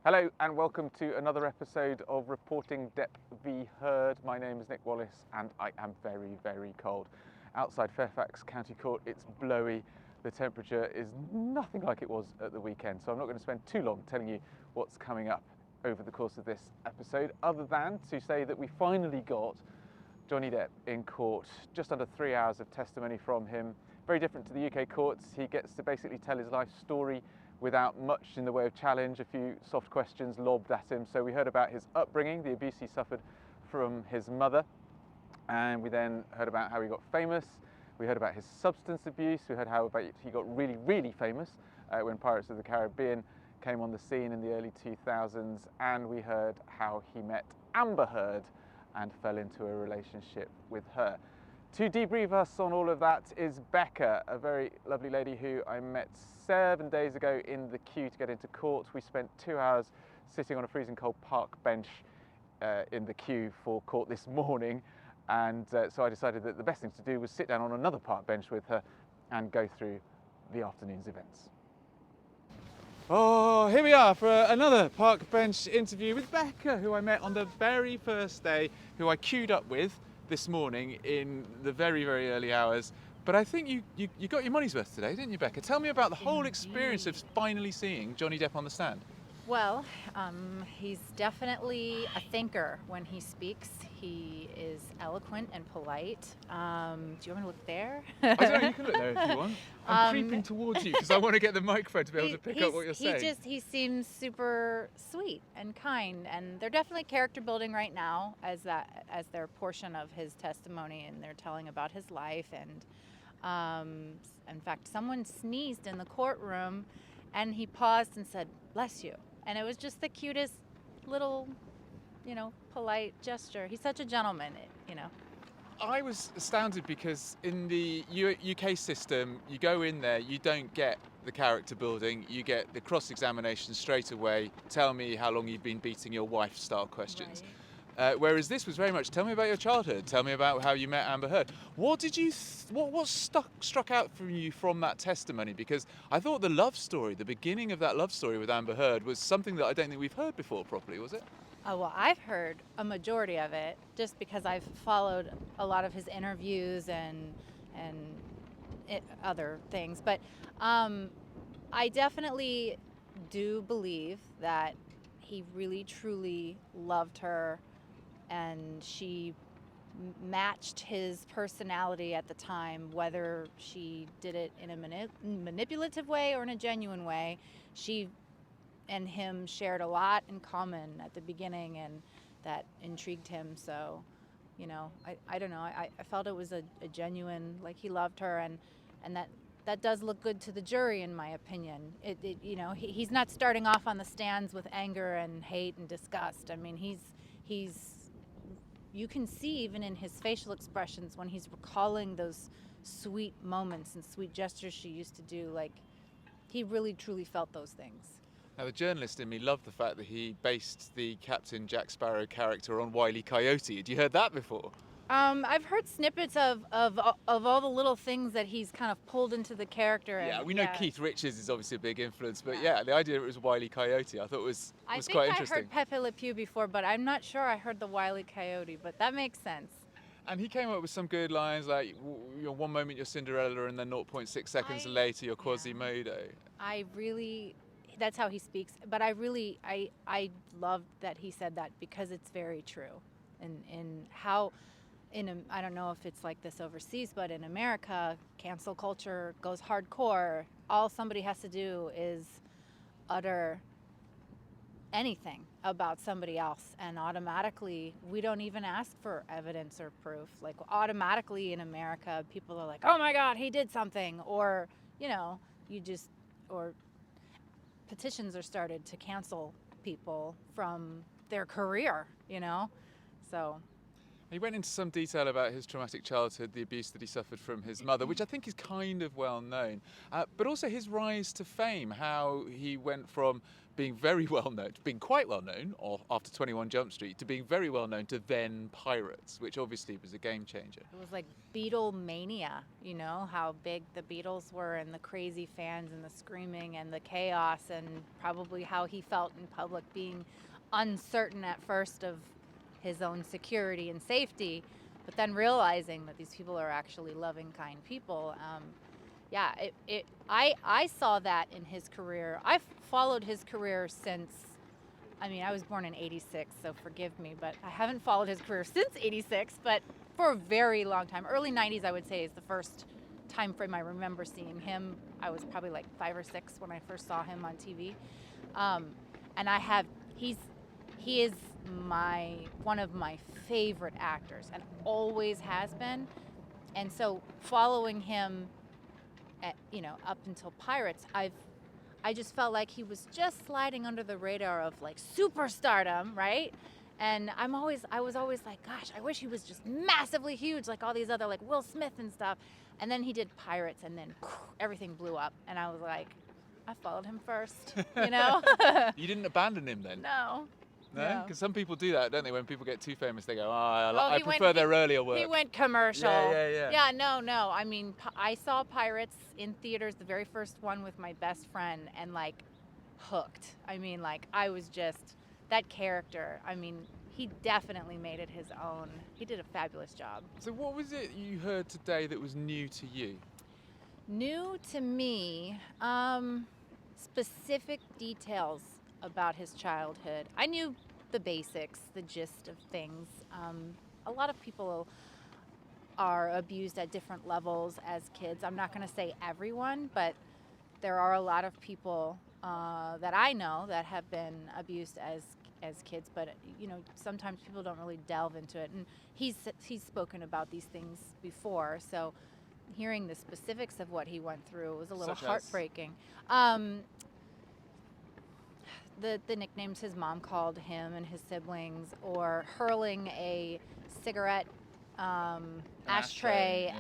Hello and welcome to another episode of Reporting Depp v Heard. My name is Nick Wallace and I am very, very cold. Outside Fairfax County Court, it's blowy. The temperature is nothing like it was at the weekend, so I'm not going to spend too long telling you what's coming up over the course of this episode, other than to say that we finally got Johnny Depp in court. Just under 3 hours of testimony from him. Very different to the UK courts. He gets to basically tell his life story without much in the way of challenge, a few soft questions lobbed at him. So we heard about his upbringing, the abuse he suffered from his mother, and we then heard about how he got famous. We heard about his substance abuse. We heard how he got really, really famous when Pirates of the Caribbean came on the scene in the early 2000s, and we heard how he met Amber Heard and fell into a relationship with her. To debrief us on all of that is Becca, a very lovely lady who I met 7 days ago in the queue to get into court. We spent 2 hours sitting on a freezing cold park bench in the queue for court this morning, and so I decided that the best thing to do was sit down on another park bench with her and go through the afternoon's events. Oh, here we are for another park bench interview with Becca, who I met on the very first day, who I queued up with this morning in the very, very early hours. But I think you got your money's worth today, didn't you, Becca? Tell me about the whole experience of finally seeing Johnny Depp on the stand. Well, he's definitely a thinker when he speaks. He is eloquent and polite. Do you want to look there? I don't know, you can look there if you want. I'm creeping towards you because I want to get the microphone to be able to pick up what you're saying. He seems super sweet and kind, and they're definitely character building right now as their portion of his testimony, and they're telling about his life. And in fact, someone sneezed in the courtroom, and he paused and said, "Bless you." And it was just the cutest little, polite gesture. He's such a gentleman, I was astounded because in the UK system, you go in there, you don't get the character building, you get the cross-examination straight away, tell me how long you've been beating your wife style questions. Right. Whereas this was very much, tell me about your childhood, tell me about how you met Amber Heard. What did you, what struck out from you from that testimony? Because I thought the love story, the beginning of that love story with Amber Heard was something that I don't think we've heard before properly, was it? Oh, well, I've heard a majority of it just because I've followed a lot of his interviews and other things. But I definitely do believe that he really, truly loved her, and she matched his personality at the time, whether she did it in a manipulative way or in a genuine way. She and him shared a lot in common at the beginning, and that intrigued him. So, I don't know. I felt it was a genuine, like, he loved her, and that does look good to the jury, in my opinion. He's not starting off on the stands with anger and hate and disgust. I mean, he's you can see even in his facial expressions when he's recalling those sweet moments and sweet gestures she used to do, like, he really truly felt those things. Now, the journalist in me loved the fact that he based the Captain Jack Sparrow character on Wile E. Coyote. Had you heard that before? I've heard snippets of all the little things that he's kind of pulled into the character. Yeah, we know Keith Richards is obviously a big influence, but Yeah. the idea that it was Wile E. Coyote I thought was quite interesting. I heard Pepe Le Pew before, but I'm not sure I heard the Wile E. Coyote, but that makes sense. And he came up with some good lines like, one moment you're Cinderella and then 0.6 seconds later you're Quasimodo. That's how he speaks. But I love that he said that because it's very true. I don't know if it's like this overseas, but in America, cancel culture goes hardcore. All somebody has to do is utter anything about somebody else, and automatically we don't even ask for evidence or proof. Like, automatically in America, people are like, "Oh my God, he did something," or or petitions are started to cancel people from their career. So. He went into some detail about his traumatic childhood, the abuse that he suffered from his mother, which I think is kind of well known, but also his rise to fame, how he went from being very well known, to being quite well known after 21 Jump Street, to being very well known to then Pirates, which obviously was a game changer. It was like Beatlemania, you know, how big the Beatles were and the crazy fans and the screaming and the chaos, and probably how he felt in public, being uncertain at first of his own security and safety, but then realizing that these people are actually loving, kind people. I saw that in his career. I've followed his career since, I was born in 86, so forgive me, but I haven't followed his career since 86, but for a very long time. Early 90s, I would say, is the first time frame I remember seeing him. I was probably like 5 or 6 when I first saw him on TV. He is one of my favorite actors, and always has been. And so following him up until Pirates, I just felt like he was just sliding under the radar of like superstardom, right? And I was always like, gosh, I wish he was just massively huge like all these other, like Will Smith and stuff. And then he did Pirates, and then everything blew up, and I was like, I followed him first, you know? You didn't abandon him then? No. No? Because some people do that, don't they? When people get too famous, they go, I prefer their earlier work. He went commercial. Yeah. Yeah, no. I saw Pirates in theaters, the very first one, with my best friend, and like hooked. I was just, that character, he definitely made it his own. He did a fabulous job. So what was it you heard today that was new to you? New to me, specific details about his childhood. I knew the basics, the gist of things. A lot of people are abused at different levels as kids. I'm not going to say everyone, but there are a lot of people that I know that have been abused as kids. But sometimes people don't really delve into it. And he's spoken about these things before, so hearing the specifics of what he went through was a little heartbreaking. The nicknames his mom called him and his siblings, or hurling a cigarette ashtray,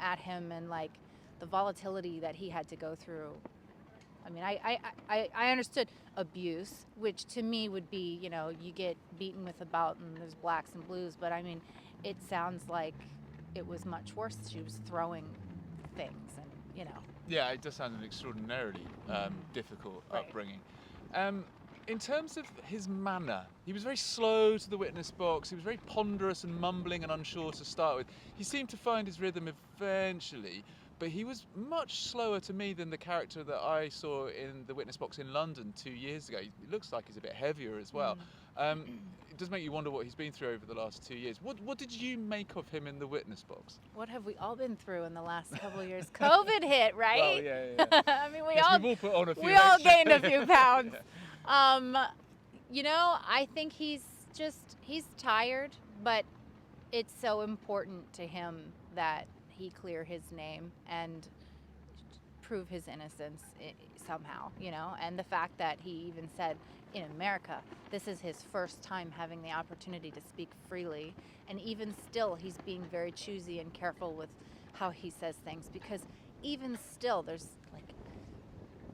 at him, and like the volatility that he had to go through. I understood abuse, which to me would be, you get beaten with a belt and there's blacks and blues, but it sounds like it was much worse. She was throwing things, and Yeah, it does sound an extraordinarily difficult upbringing. In terms of his manner, he was very slow to the witness box. He was very ponderous and mumbling and unsure to start with. He seemed to find his rhythm eventually, but he was much slower to me than the character that I saw in the witness box in London 2 years ago. He looks like he's a bit heavier as well. It does make you wonder what he's been through over the last 2 years. What did you make of him in the witness box? What have we all been through in the last couple of years? COVID hit, right? Well, yeah. We we've all put on a few. We all gained a few pounds. I think he's tired, but it's so important to him that he clear his name and prove his innocence somehow, and the fact that he even said in America, this is his first time having the opportunity to speak freely, and even still he's being very choosy and careful with how he says things, because even still there's like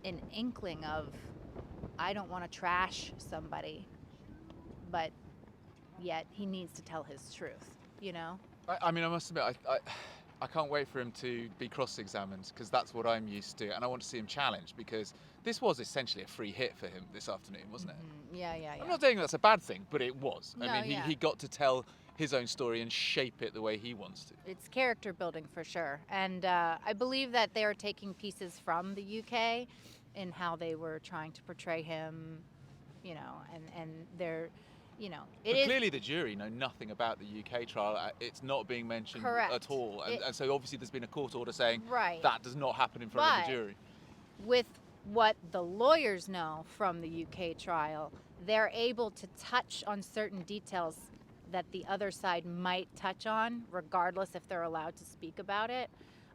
an inkling of, I don't want to trash somebody, but yet he needs to tell his truth, I must admit, I can't wait for him to be cross-examined, because that's what I'm used to, and I want to see him challenged, because this was essentially a free hit for him this afternoon, wasn't it? Yeah. I'm not saying that's a bad thing, but it was. No, He got to tell his own story and shape it the way he wants to. It's character building for sure, and I believe that they are taking pieces from the UK in how they were trying to portray him, and they're, But clearly the jury know nothing about the UK trial. It's not being mentioned at all. And so obviously there's been a court order saying that does not happen in front of the jury. With what the lawyers know from the UK trial, they're able to touch on certain details that the other side might touch on, regardless if they're allowed to speak about it.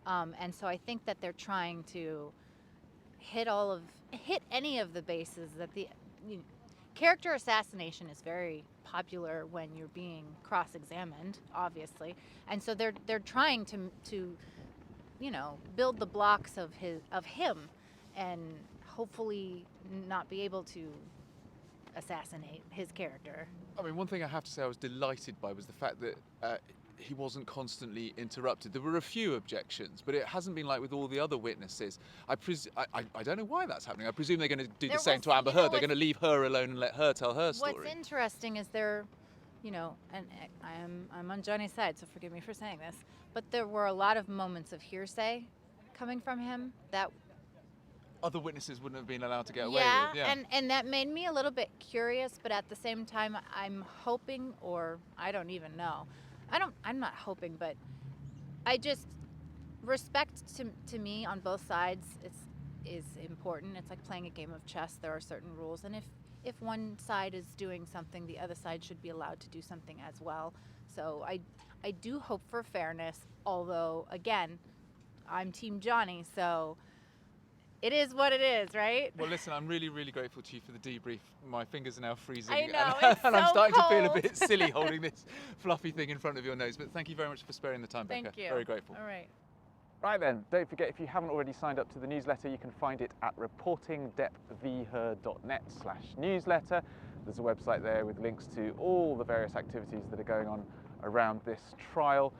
And so I think that they're trying to hit any of the bases that character assassination is very popular when you're being cross-examined, obviously, and so they're trying to build the blocks of him, and hopefully not be able to assassinate his character. I mean, one thing I have to say I was delighted by was the fact that he wasn't constantly interrupted. There were a few objections, but it hasn't been like with all the other witnesses. I don't know why that's happening. I presume they're going to do the same to Amber Heard. They're going to leave her alone and let her tell her story. What's interesting is and I'm on Johnny's side, so forgive me for saying this, but there were a lot of moments of hearsay coming from him that other witnesses wouldn't have been allowed to get away with. Yeah, and that made me a little bit curious, but at the same time, I'm hoping, or I don't even know. I'm not hoping, but I just, respect to me on both sides is important. It's like playing a game of chess. There are certain rules, and if one side is doing something, the other side should be allowed to do something as well. So I do hope for fairness, although, again, I'm Team Johnny, so it is what it is, right? Well, listen, I'm really, really grateful to you for the debrief. My fingers are now freezing. I know, and it's I'm so starting cold. to feel a bit silly holding this fluffy thing in front of your nose. But thank you very much for sparing the time, Becca. Thank you. Very grateful. All right. Right then, don't forget, if you haven't already signed up to the newsletter, you can find it at reportingdeppvheard.net/newsletter. There's a website there with links to all the various activities that are going on around this trial.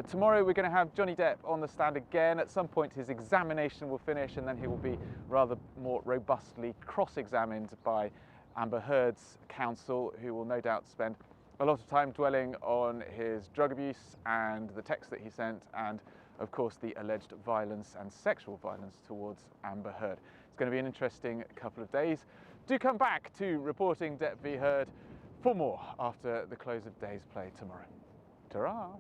Tomorrow we're going to have Johnny Depp on the stand again. At some point his examination will finish, and then he will be rather more robustly cross-examined by Amber Heard's counsel, who will no doubt spend a lot of time dwelling on his drug abuse and the text that he sent, and of course the alleged violence and sexual violence towards Amber Heard. It's going to be an interesting couple of days. Do come back to Reporting Depp v Heard for more after the close of day's play tomorrow. Ta-ra!